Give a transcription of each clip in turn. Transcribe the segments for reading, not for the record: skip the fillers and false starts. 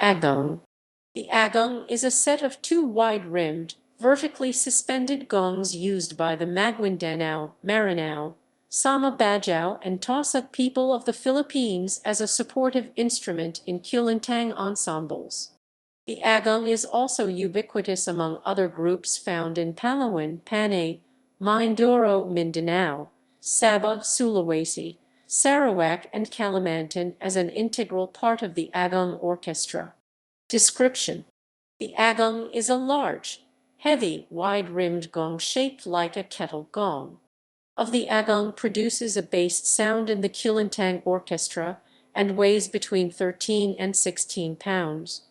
Agung. The agung is a set of two wide-rimmed, vertically suspended gongs used by the Maguindanao, Maranao, Sama-Bajau and Tausug people of the Philippines as a supportive instrument in kulintang ensembles. The agung is also ubiquitous among other groups found in Palawan, Panay, Mindoro, Mindanao, Sabah, Sulawesi, Sarawak and Kalimantan as an integral part of the agung orchestra. Description: the agung is a large, heavy, wide-rimmed gong shaped like a kettle gong. Of the agung produces a bass sound in the kulintang orchestra and weighs between 13 and 16 pounds.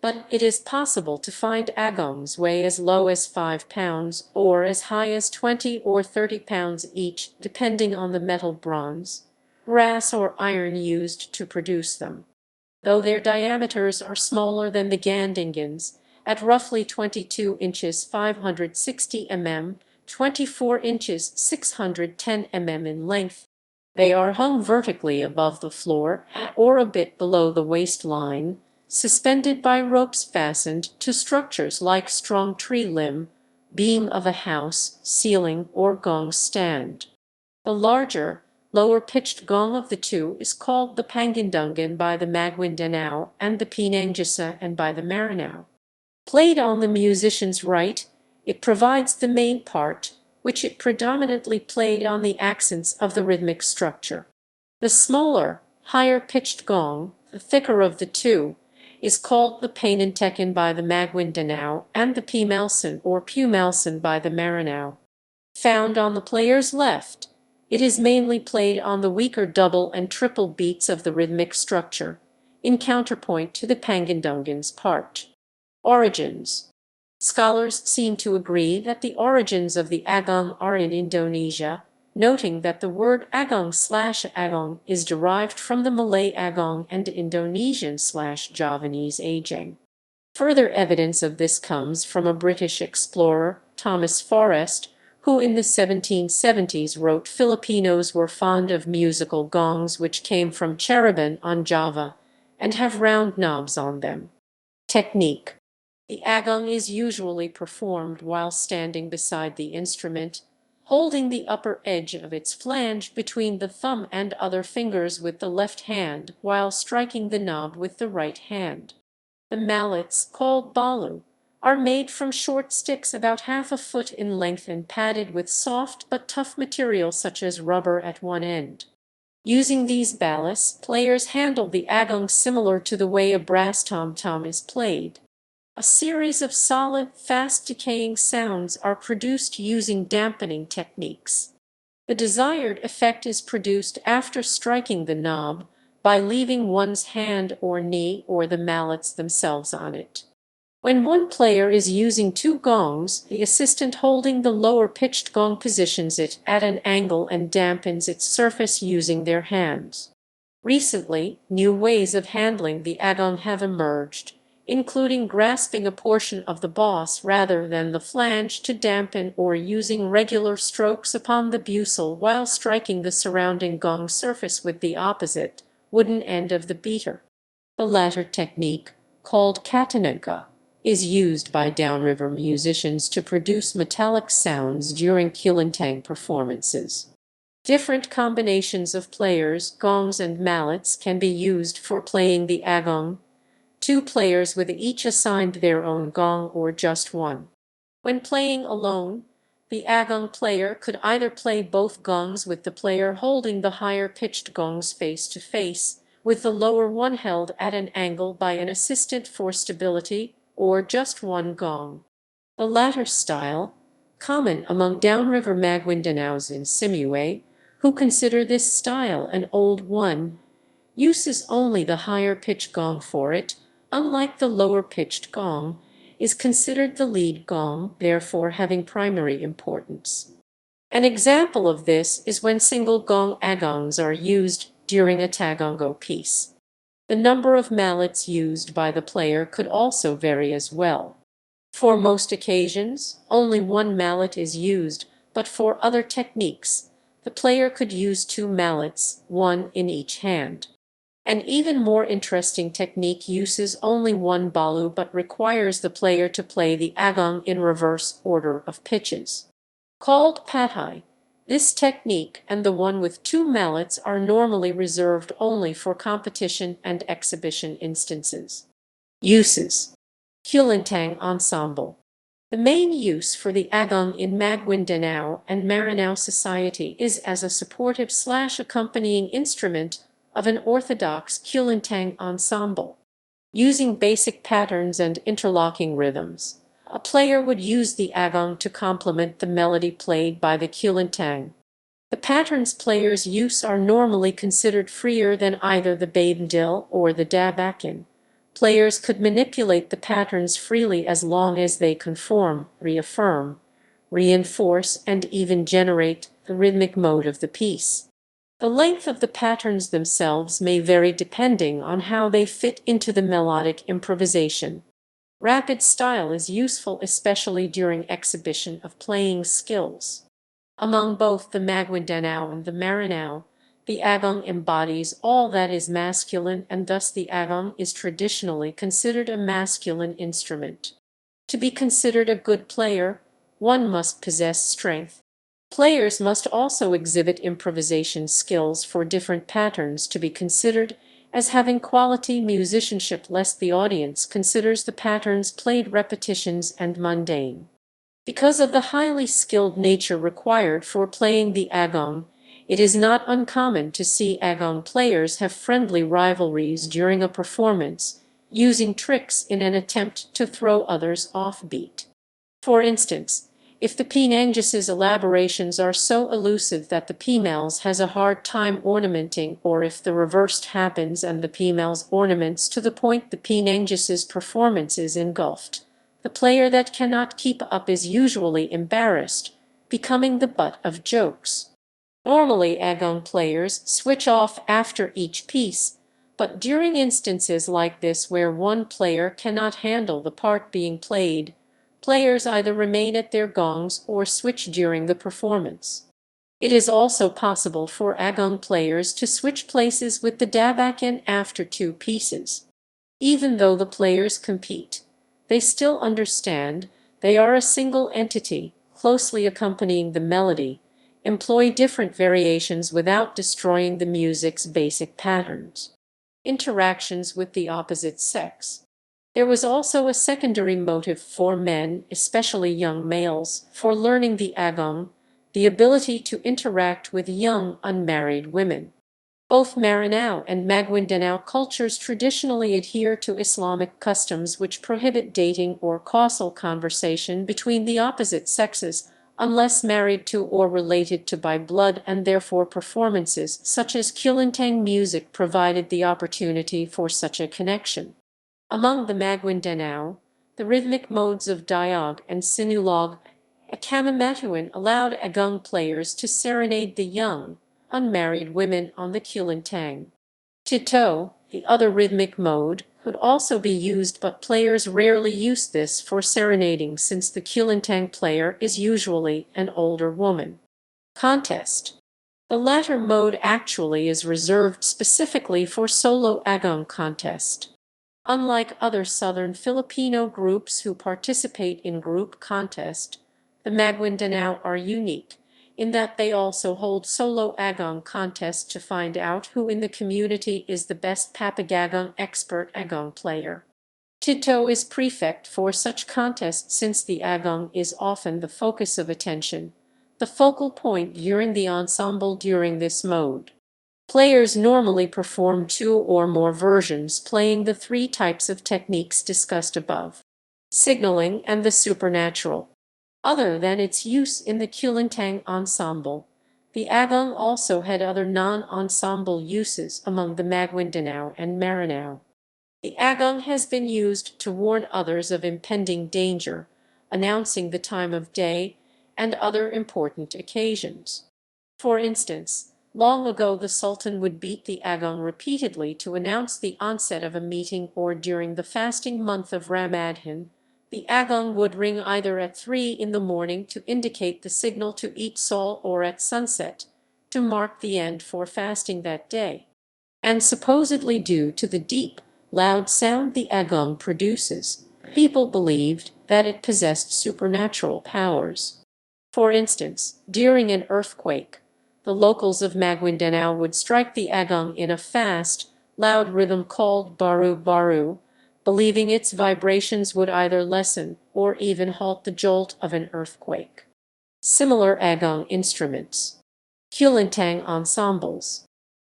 But it is possible to find agungs weigh as low as 5 pounds or as high as 20 or 30 pounds each, depending on the metal bronze, brass or iron used to produce them. Though their diameters are smaller than the gandingens, at roughly 22 inches 560 mm, 24 inches 610 mm in length, they are hung vertically above the floor or a bit below the waistline, suspended by ropes fastened to structures like strong tree limb, beam of a house, ceiling, or gong stand. The larger, lower-pitched gong of the two is called the Pangendungen by the Maguindanao and the Panengisa and by the Maranao. Played on the musician's right, it provides the main part, which it predominantly played on the accents of the rhythmic structure. The smaller, higher-pitched gong, the thicker of the two, is called the Panenteken by the Maguindanao and the Pimelson or Pumelson by the Maranao. Found on the player's left, it is mainly played on the weaker double and triple beats of the rhythmic structure, in counterpoint to the Pangendungen's part. Origins: scholars seem to agree that the origins of the agung are in Indonesia, noting that the word agung/agong is derived from the Malay agong and Indonesian/Javanese ageng. Further evidence of this comes from a British explorer, Thomas Forrest, who in the 1770s wrote Filipinos were fond of musical gongs which came from Cirebon on Java and have round knobs on them. Technique: the agung is usually performed while standing beside the instrument, holding the upper edge of its flange between the thumb and other fingers with the left hand while striking the knob with the right hand. The mallets, called balu, are made from short sticks about half a foot in length and padded with soft but tough material such as rubber at one end. Using these ballus, players handle the agung similar to the way a brass tom-tom is played. A series of solid, fast-decaying sounds are produced using dampening techniques. The desired effect is produced after striking the knob by leaving one's hand or knee or the mallets themselves on it. When one player is using two gongs, the assistant holding the lower-pitched gong positions it at an angle and dampens its surface using their hands. Recently, new ways of handling the agung have emerged, including grasping a portion of the boss rather than the flange to dampen or using regular strokes upon the buccal while striking the surrounding gong surface with the opposite, wooden end of the beater. The latter technique, called katanunka, is used by downriver musicians to produce metallic sounds during kulintang performances. Different combinations of players, gongs, and mallets can be used for playing the agung. Two players with each assigned their own gong or just one. When playing alone, the agung player could either play both gongs with the player holding the higher-pitched gongs face to face, with the lower one held at an angle by an assistant for stability, or just one gong. The latter style, common among downriver Maguindanaos in Simuay, who consider this style an old one, uses only the higher-pitched gong for it, unlike the lower-pitched gong, is considered the lead gong, therefore having primary importance. An example of this is when single gong agungs are used during a tagongo piece. The number of mallets used by the player could also vary as well. For most occasions, only one mallet is used, but for other techniques, the player could use two mallets, one in each hand. An even more interesting technique uses only one balu but requires the player to play the agung in reverse order of pitches. Called Panay, this technique and the one with two mallets are normally reserved only for competition and exhibition instances. Uses. Kulintang ensemble. The main use for the agung in Maguindanao and Maranao society is as a supportive/accompanying instrument of an orthodox kulintang ensemble. Using basic patterns and interlocking rhythms, a player would use the agung to complement the melody played by the kulintang. The patterns players use are normally considered freer than either the bandil or the dabakan. Players could manipulate the patterns freely as long as they conform, reaffirm, reinforce, and even generate the rhythmic mode of the piece. The length of the patterns themselves may vary depending on how they fit into the melodic improvisation. Rapid style is useful especially during exhibition of playing skills. Among both the Maguindanao and the Maranao, the agung embodies all that is masculine, and thus the agung is traditionally considered a masculine instrument. To be considered a good player, one must possess strength. Players must also exhibit improvisation skills for different patterns to be considered as having quality musicianship, lest the audience considers the patterns played repetitions and mundane. Because of the highly skilled nature required for playing the agung, it is not uncommon to see agung players have friendly rivalries during a performance, using tricks in an attempt to throw others off beat. For instance, if the Pinangus's elaborations are so elusive that the females has a hard time ornamenting, or if the reversed happens and the females ornaments to the point the Pinangus's performance is engulfed, the player that cannot keep up is usually embarrassed, becoming the butt of jokes. Normally agung players switch off after each piece, but during instances like this where one player cannot handle the part being played, players either remain at their gongs or switch during the performance. It is also possible for agung players to switch places with the dabakan after two pieces. Even though the players compete, they still understand they are a single entity, closely accompanying the melody, employ different variations without destroying the music's basic patterns. Interactions with the opposite sex. There was also a secondary motive for men, especially young males, for learning the agung, the ability to interact with young unmarried women. Both Maranao and Maguindanao cultures traditionally adhere to Islamic customs which prohibit dating or causal conversation between the opposite sexes unless married to or related to by blood, and therefore performances such as kulintang music provided the opportunity for such a connection. Among the Maguindanao, the rhythmic modes of diog and sinulog, a Kamamatuan allowed agung players to serenade the young, unmarried women on the kulintang. Tito, the other rhythmic mode, could also be used, but players rarely use this for serenading since the kulintang player is usually an older woman. Contest. The latter mode actually is reserved specifically for solo agung contest. Unlike other southern Filipino groups who participate in group contest, the Maguindanao are unique in that they also hold solo agung contests to find out who in the community is the best papagagung expert agung player. Tito is prefect for such contests since the agung is often the focus of attention, the focal point during the ensemble during this mode. Players normally perform two or more versions playing the three types of techniques discussed above. Signaling and the supernatural. Other than its use in the kulintang ensemble, the agung also had other non-ensemble uses among the Maguindanao and Maranao. The agung has been used to warn others of impending danger, announcing the time of day, and other important occasions. For instance, long ago the Sultan would beat the agung repeatedly to announce the onset of a meeting, or during the fasting month of Ramadan, the agung would ring either at 3 in the morning to indicate the signal to eat sal, or at sunset, to mark the end for fasting that day. and supposedly due to the deep, loud sound the Agung produces, people believed that it possessed supernatural powers. For instance, during an earthquake, the locals of Maguindanao would strike the Agung in a fast, loud rhythm called baru baru, believing its vibrations would either lessen or even halt the jolt of an earthquake. Similar Agung instruments. Kulintang ensembles.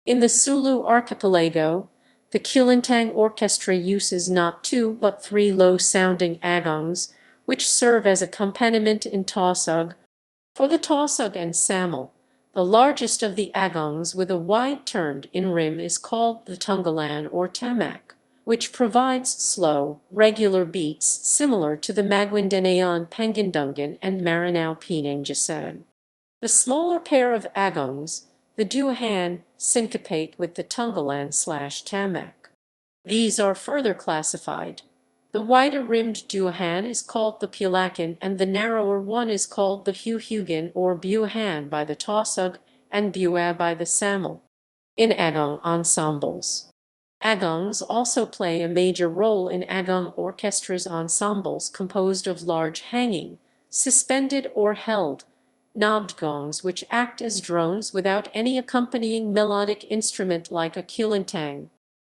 In the Sulu archipelago, the kulintang orchestra uses not two but three low-sounding agongs, which serve as accompaniment in tausug. For the tausug ensemble, the largest of the agongs with a wide turned-in rim is called the tunggalan or tamak, which provides slow, regular beats similar to the Maguindanao Pangendungen and Maranao Pinangasan. The smaller pair of agongs, the duhan, syncopate with the tunggalan/tamak. These are further classified. The wider-rimmed duhan is called the pulakan and the narrower one is called the huhugan or buhan by the tausug and bua by the samel. In Agung ensembles. Agongs also play a major role in Agung orchestras ensembles composed of large hanging, suspended or held, knobbed gongs which act as drones without any accompanying melodic instrument like a kulintang.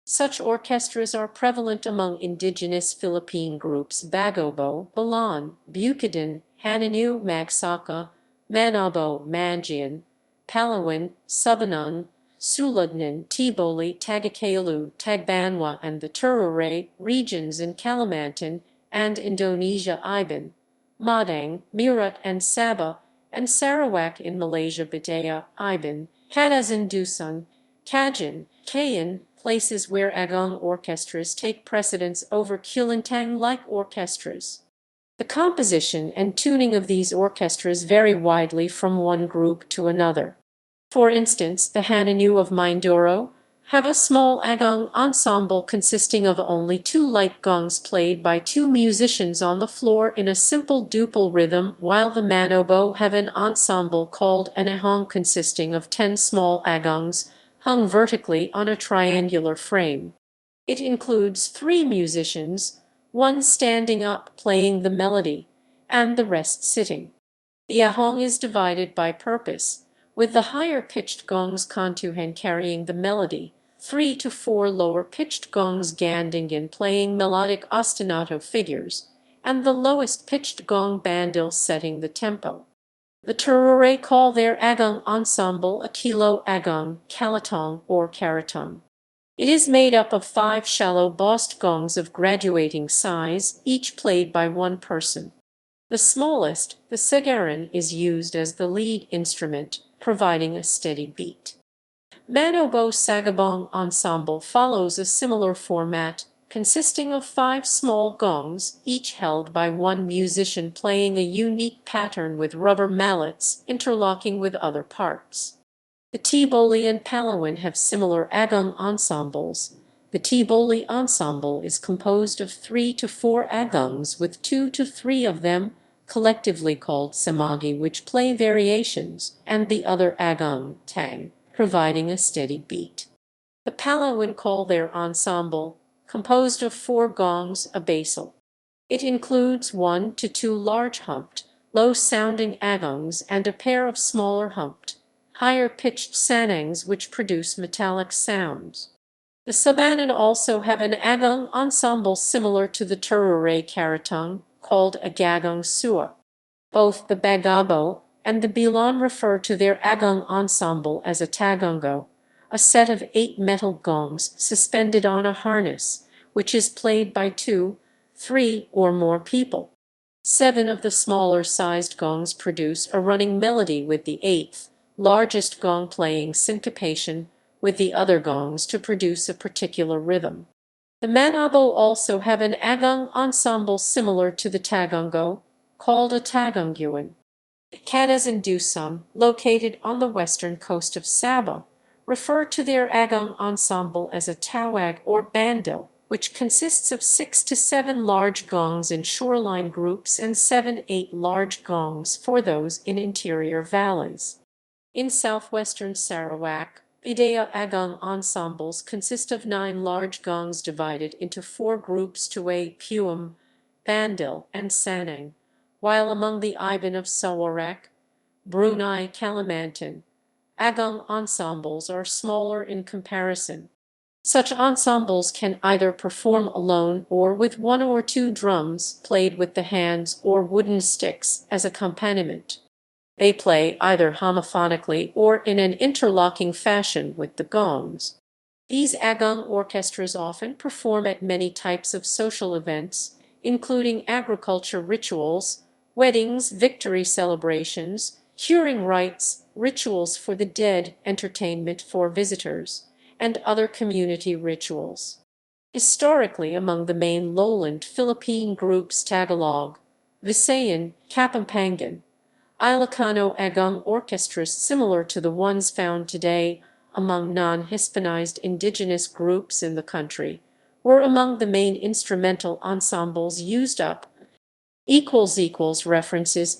Such orchestras are prevalent among indigenous Philippine groups Bagobo, Balan, Bukidnon, Hananu, Magsaka, Manabo, Mangian, Palawan, Sabanang, Suludnon, Tiboli, Tagakalu, Tagbanwa, and the Turure regions in Kalimantan and Indonesia Iban, Madang, Meerut and Sabah, and Sarawak in Malaysia Bidaya, Iban, Kadazan Dusung, Kajan, Kayan, places where Agung orchestras take precedence over kulintang-like orchestras. The composition and tuning of these orchestras vary widely from one group to another. For instance, the Hananu of Mindoro have a small Agung ensemble consisting of only two light gongs played by two musicians on the floor in a simple duple rhythm, while the Manobo have an ensemble called an Ahang consisting of 10 small agongs hung vertically on a triangular frame. It includes 3 musicians, one standing up playing the melody, and the rest sitting. The ahong is divided by purpose, with the higher-pitched gongs kantuhan carrying the melody, 3 to 4 lower-pitched gongs gandingen playing melodic ostinato figures, and the lowest-pitched gong bandil setting the tempo. The Turure call their Agung ensemble a kilo Agung, kalatong, or karatong. It is made up of 5 shallow bossed gongs of graduating size, each played by one person. The smallest, the sagaran, is used as the lead instrument, providing a steady beat. Manobo Sagabong ensemble follows a similar format, consisting of 5 small gongs, each held by one musician playing a unique pattern with rubber mallets interlocking with other parts. The Tiboli and Palawan have similar Agung ensembles. The Tiboli ensemble is composed of 3 to 4 Agungs with 2 to 3 of them, collectively called samagi, which play variations, and the other Agung, tang, providing a steady beat. The Palawan call their ensemble, composed of 4 gongs, a basal. It includes 1 to 2 large humped, low-sounding agongs and a pair of smaller humped, higher-pitched sanangs which produce metallic sounds. The Sabanan also have an agung ensemble similar to the Turure Karatong, called a Gagong Sua. Both the Bagabo and the Bilan refer to their agung ensemble as a tagongo, a set of 8 metal gongs suspended on a harness, which is played by 2, 3, or more people. 7 of the smaller-sized gongs produce a running melody with the 8th, largest gong playing syncopation with the other gongs to produce a particular rhythm. The Manabo also have an agung ensemble similar to the tagongo, called a Pangendungen. Canas and Dusum, located on the western coast of Sabah, refer to their agung ensemble as a tawag or bandil, which consists of 6 to 7 large gongs in shoreline groups and 7-8 large gongs for those in interior valleys. In southwestern Sarawak, Agung ensembles consist of 9 large gongs divided into 4 groups Tuway, Puam, Bandil, and Sanang, while among the Iban of Sarawak, Brunei, Kalimantan, Agung ensembles are smaller in comparison. Such ensembles can either perform alone or with 1 or 2 drums played with the hands or wooden sticks as accompaniment. They play either homophonically or in an interlocking fashion with the gongs. These Agung orchestras often perform at many types of social events, including agriculture rituals, weddings, victory celebrations, curing rites, rituals for the dead, entertainment for visitors, and other community rituals. Historically, among the main lowland Philippine groups Tagalog, Visayan, Kapampangan, Ilocano Agung orchestras similar to the ones found today among non-Hispanized indigenous groups in the country were among the main instrumental ensembles used up. References